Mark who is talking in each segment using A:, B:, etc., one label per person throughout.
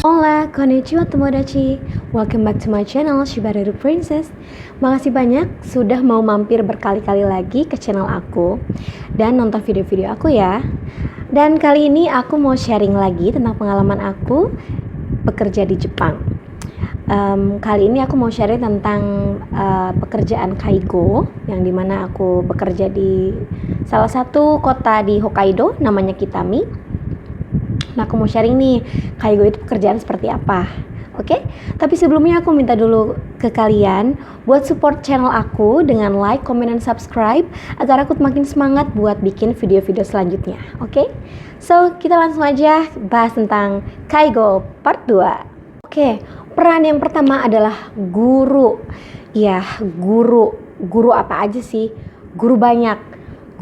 A: Hola, konnichiwa tomodachi. Welcome back to my channel Shibareru Princess. Makasih banyak sudah mau mampir berkali-kali lagi ke channel aku dan nonton video-video aku ya. Dan kali ini aku mau sharing lagi tentang pengalaman aku bekerja di Jepang. Kali ini aku mau sharing tentang pekerjaan kaigo, yang dimana aku bekerja di salah satu kota di Hokkaido namanya Kitami. Nah, aku mau sharing nih, kaigo itu pekerjaan seperti apa. Oke? Tapi sebelumnya aku minta dulu ke kalian buat support channel aku dengan like, comment, dan subscribe agar aku makin semangat buat bikin video-video selanjutnya. Oke? So, kita langsung aja bahas tentang kaigo part 2. Oke, peran yang pertama adalah guru. Ya, guru. Guru apa aja sih? Guru banyak.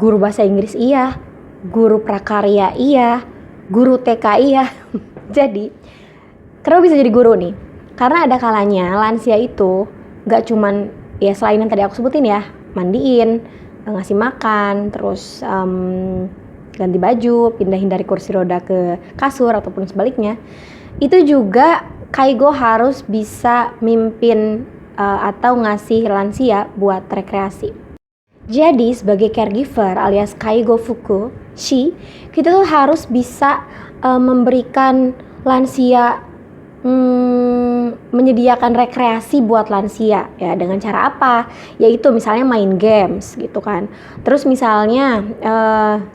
A: Guru bahasa Inggris iya, guru prakarya iya, guru TK iya. Jadi, kenapa bisa jadi guru nih? Karena ada kalanya lansia itu gak cuman ya selain yang tadi aku sebutin ya, mandiin, ngasih makan, terus ganti baju, pindahin dari kursi roda ke kasur ataupun sebaliknya. Itu juga kaigo harus bisa mimpin atau ngasih lansia buat rekreasi. Jadi sebagai caregiver alias kaigo fuku shi, kita tuh harus bisa memberikan lansia, menyediakan rekreasi buat lansia ya. Dengan cara apa? Yaitu misalnya main games gitu kan. Terus misalnya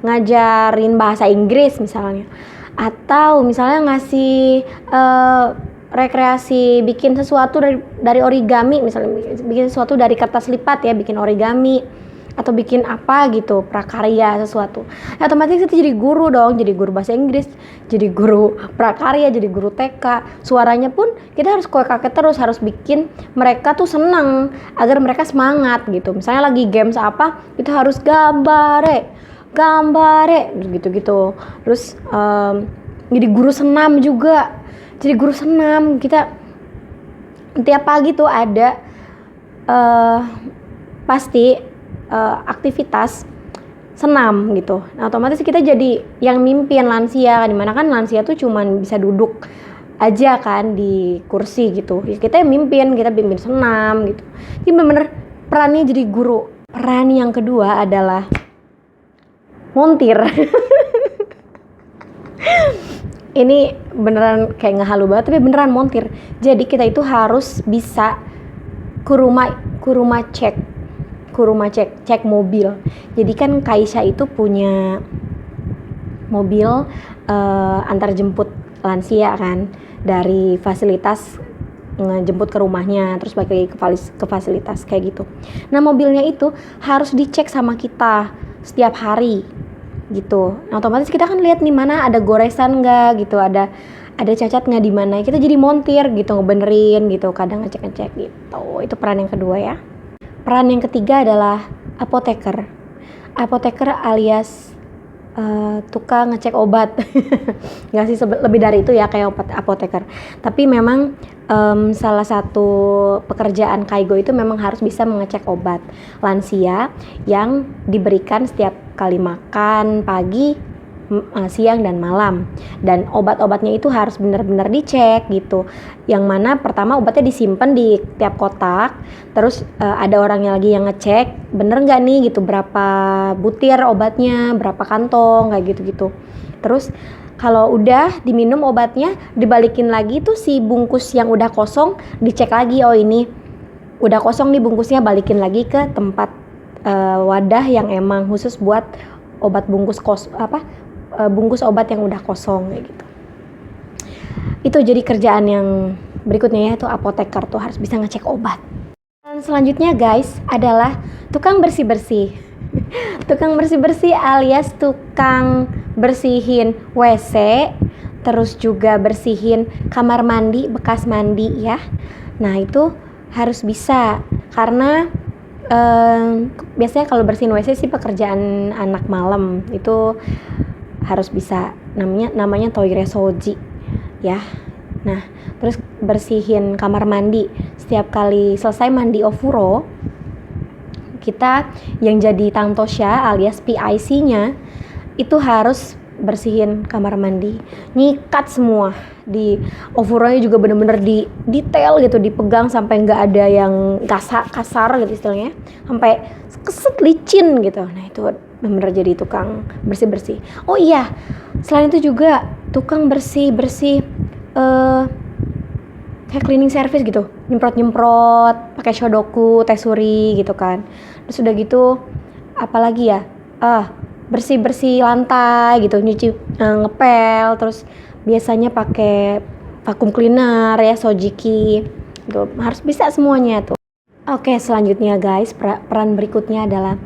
A: ngajarin bahasa Inggris misalnya, atau misalnya ngasih rekreasi bikin sesuatu dari origami, misalnya bikin sesuatu dari kertas lipat ya, bikin origami atau bikin apa gitu, prakarya sesuatu. Ya, otomatis kita jadi guru dong, jadi guru bahasa Inggris, jadi guru prakarya, jadi guru TK. Suaranya pun kita harus kakek terus, harus bikin mereka tuh senang agar mereka semangat gitu. Misalnya lagi games apa, itu harus gambare gitu-gitu. Terus jadi guru senam juga. Jadi guru senam, kita tiap pagi tuh ada pasti aktivitas senam gitu. Nah, otomatis kita jadi yang mimpin lansia, dimana kan lansia tuh cuman bisa duduk aja kan di kursi gitu. Ya, kita yang mimpin, kita pimpin senam gitu. Ini bener-bener perannya jadi guru. Peran yang kedua adalah montir. Ini beneran kayak ngehalu banget, tapi beneran montir. Jadi kita itu harus bisa kuruma cek mobil. Jadi kan Kaisha itu punya mobil antar jemput lansia kan, dari fasilitas ngejemput ke rumahnya, terus balik lagi ke fasilitas kayak gitu. Nah, mobilnya itu harus dicek sama kita setiap hari gitu. Nah, otomatis kita kan lihat nih mana ada goresan nggak gitu, ada cacat nggak di mana. Kita jadi montir gitu, ngebenerin gitu, kadang ngecek gitu. Itu peran yang kedua ya. Peran yang ketiga adalah apoteker. Apoteker alias tukang ngecek obat. Nggak sih, lebih dari itu ya kayak apoteker. Tapi memang salah satu pekerjaan kaigo itu memang harus bisa mengecek obat lansia yang diberikan setiap kali makan pagi, siang dan malam. Dan obat-obatnya itu harus benar-benar dicek gitu. Yang mana pertama obatnya disimpan di tiap kotak, terus ada orangnya lagi yang ngecek bener nggak nih gitu, berapa butir obatnya, berapa kantong kayak gitu-gitu. Terus kalau udah diminum obatnya, dibalikin lagi tuh si bungkus yang udah kosong, dicek lagi, oh ini udah kosong nih bungkusnya, balikin lagi ke tempat wadah yang emang khusus buat obat bungkus obat yang udah kosong kayak gitu. Itu jadi kerjaan yang berikutnya, yaitu apoteker tuh harus bisa ngecek obat. Dan selanjutnya guys adalah tukang bersih-bersih. Tukang bersih-bersih alias tukang bersihin WC, terus juga bersihin kamar mandi, bekas mandi ya. Nah, itu harus bisa karena biasanya kalau bersihin WC sih pekerjaan anak malam, itu harus bisa, namanya toiresoji ya. Nah, terus bersihin kamar mandi setiap kali selesai mandi ofuro, kita yang jadi tantosha alias PIC-nya itu harus bersihin kamar mandi, nyikat semua, di overallnya juga bener-bener di detail gitu, dipegang sampai nggak ada yang kasar gitu istilahnya, sampai keset licin gitu. Nah itu bener-bener jadi tukang bersih-bersih. Oh iya, selain itu juga tukang bersih-bersih kayak cleaning service gitu, nyemprot-nyemprot pakai shodoku, tesuri gitu kan. Terus udah gitu apalagi ya, bersih-bersih lantai gitu, nyuci, ngepel, terus biasanya pakai vacuum cleaner ya, sojiki gitu, harus bisa semuanya tuh. Oke, selanjutnya guys, peran berikutnya adalah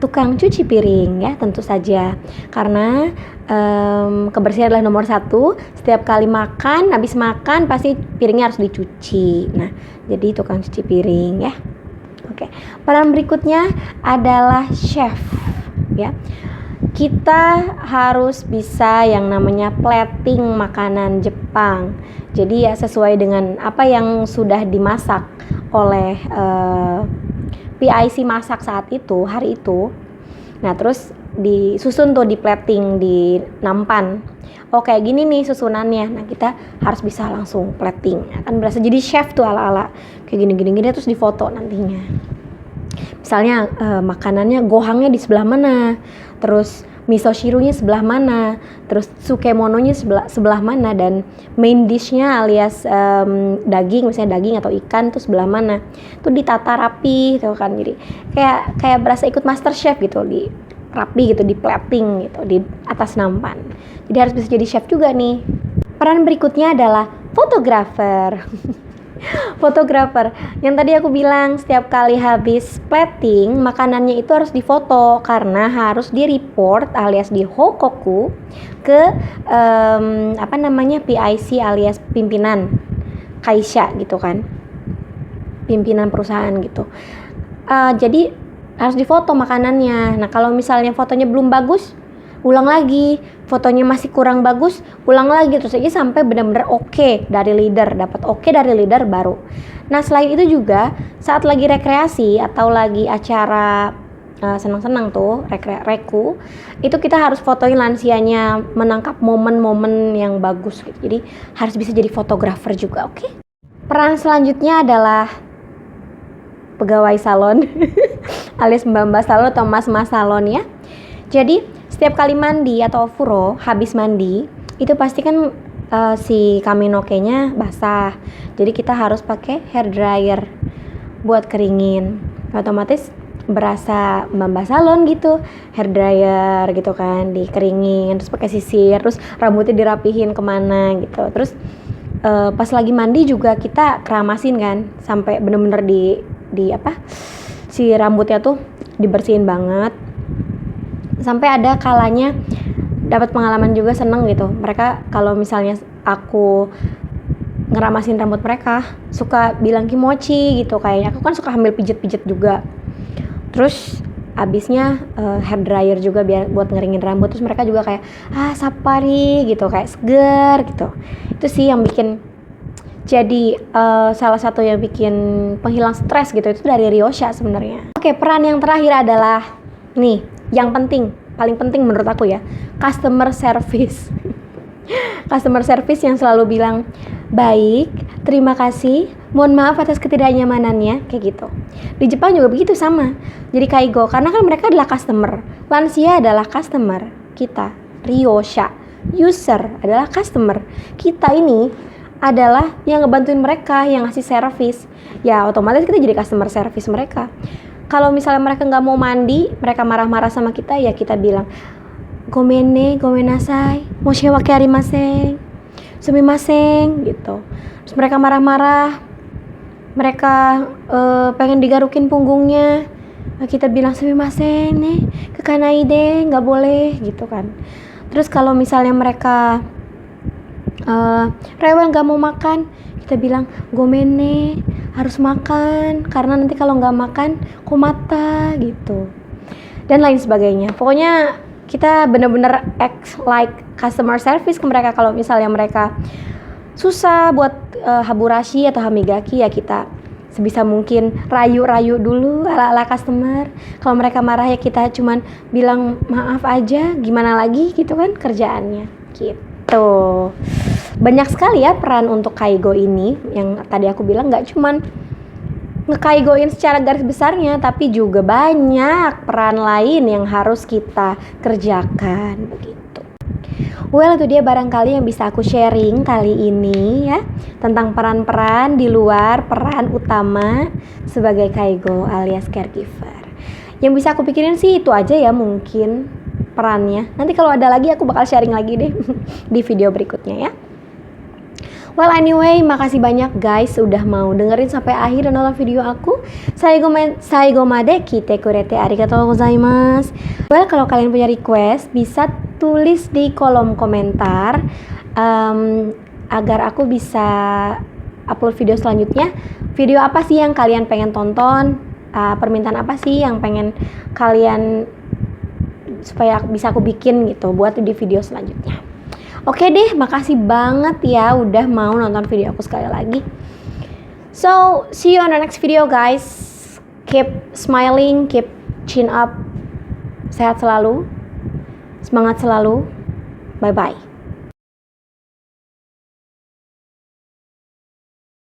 A: tukang cuci piring ya, tentu saja, karena kebersihan adalah nomor satu. Setiap kali makan, habis makan pasti piringnya harus dicuci. Nah, jadi tukang cuci piring ya. Oke, peran berikutnya adalah chef ya. Kita harus bisa yang namanya plating makanan Jepang. Jadi ya sesuai dengan apa yang sudah dimasak oleh PIC masak saat itu, hari itu. Nah terus disusun tuh di plating, di nampan. Oh kayak gini nih susunannya. Nah kita harus bisa langsung plating. Akan berasa jadi chef tuh ala-ala kayak gini terus difoto nantinya. Misalnya makanannya gohangnya di sebelah mana, terus miso shirunya sebelah mana, terus tsukemononya sebelah mana, dan main dishnya alias daging, misalnya daging atau ikan tuh sebelah mana, tuh ditata rapi gitu kan. Jadi kayak berasa ikut master chef gitu, di rapi gitu, di plating gitu di atas nampan. Jadi harus bisa jadi chef juga nih. Peran berikutnya adalah fotografer. Fotografer yang tadi aku bilang, setiap kali habis plating makanannya itu harus difoto karena harus di report alias di hokoku ke PIC alias pimpinan kaisha gitu kan, pimpinan perusahaan gitu. Jadi harus difoto makanannya. Nah kalau misalnya fotonya belum bagus, ulang lagi, fotonya masih kurang bagus, ulang lagi, terus aja sampai benar-benar oke dari leader, dapat oke dari leader baru. Nah selain itu juga saat lagi rekreasi atau lagi acara senang-senang tuh, reku, itu kita harus fotoin lansianya, menangkap momen-momen yang bagus gitu. Jadi harus bisa jadi fotografer juga, oke? Peran selanjutnya adalah pegawai salon alias mbak-mbak salon atau mas-mas salon ya. Jadi setiap kali mandi atau furo, habis mandi, itu pasti kan si kaminoke-nya basah. Jadi kita harus pakai hair dryer buat keringin. Otomatis berasa mbak salon gitu, hair dryer gitu kan, dikeringin, terus pakai sisir, terus rambutnya dirapihin kemana gitu. Terus pas lagi mandi juga kita keramasin kan, sampai bener-bener si rambutnya tuh dibersihin banget. Sampai ada kalanya dapat pengalaman juga seneng gitu. Mereka kalau misalnya aku ngeramasin rambut mereka suka bilang kimochi gitu, kayaknya aku kan suka ambil pijet-pijet juga. Terus abisnya hair dryer juga biar buat ngeringin rambut. Terus mereka juga kayak sapari gitu, kayak seger gitu. Itu sih yang bikin jadi salah satu yang bikin penghilang stres gitu, itu dari Ryosha sebenarnya. Oke, peran yang terakhir adalah nih, yang paling penting menurut aku ya, customer service. Customer service yang selalu bilang, baik, terima kasih, mohon maaf atas ketidaknyamanannya, kayak gitu. Di Jepang juga begitu sama. Jadi kaigo, karena kan mereka adalah customer, lansia adalah customer kita, Ryosha, user adalah customer. Kita ini adalah yang ngebantuin mereka, yang ngasih service. Ya otomatis kita jadi customer service mereka. Kalau misalnya mereka nggak mau mandi, mereka marah-marah sama kita, ya kita bilang gomenasai, moshewake arimasen, sumimasen gitu. Terus mereka marah-marah, mereka pengen digarukin punggungnya, kita bilang sumimasen nih, kekanaide, nggak boleh gitu kan. Terus kalau misalnya mereka rewel nggak mau makan, kita bilang gomene, harus makan karena nanti kalau nggak makan komata gitu, dan lain sebagainya. Pokoknya kita bener-bener act like customer service ke mereka. Kalau misalnya mereka susah buat haburashi atau hamigaki, ya kita sebisa mungkin rayu-rayu dulu ala-ala customer. Kalau mereka marah ya kita cuman bilang maaf aja, gimana lagi gitu kan kerjaannya gitu. Banyak sekali ya peran untuk Kaigo ini, yang tadi aku bilang gak cuman ngekaigoin secara garis besarnya, tapi juga banyak peran lain yang harus kita kerjakan begitu. Well, itu dia barangkali yang bisa aku sharing kali ini ya, tentang peran-peran di luar peran utama sebagai Kaigo alias caregiver. Yang bisa aku pikirin sih itu aja ya mungkin perannya. Nanti kalau ada lagi aku bakal sharing lagi deh di video berikutnya ya. Well anyway, makasih banyak guys udah mau dengerin sampai akhir dan nonton video aku. Saigo made kite kurete arigatou gozaimasu. Well, kalau kalian punya request bisa tulis di kolom komentar agar aku bisa upload video selanjutnya. Video apa sih yang kalian pengen tonton? Permintaan apa sih yang pengen kalian supaya bisa aku bikin gitu buat di video selanjutnya. Oke deh, makasih banget ya udah mau nonton video aku sekali lagi. So, see you on the next video guys. Keep smiling, keep chin up. Sehat selalu. Semangat selalu. Bye-bye.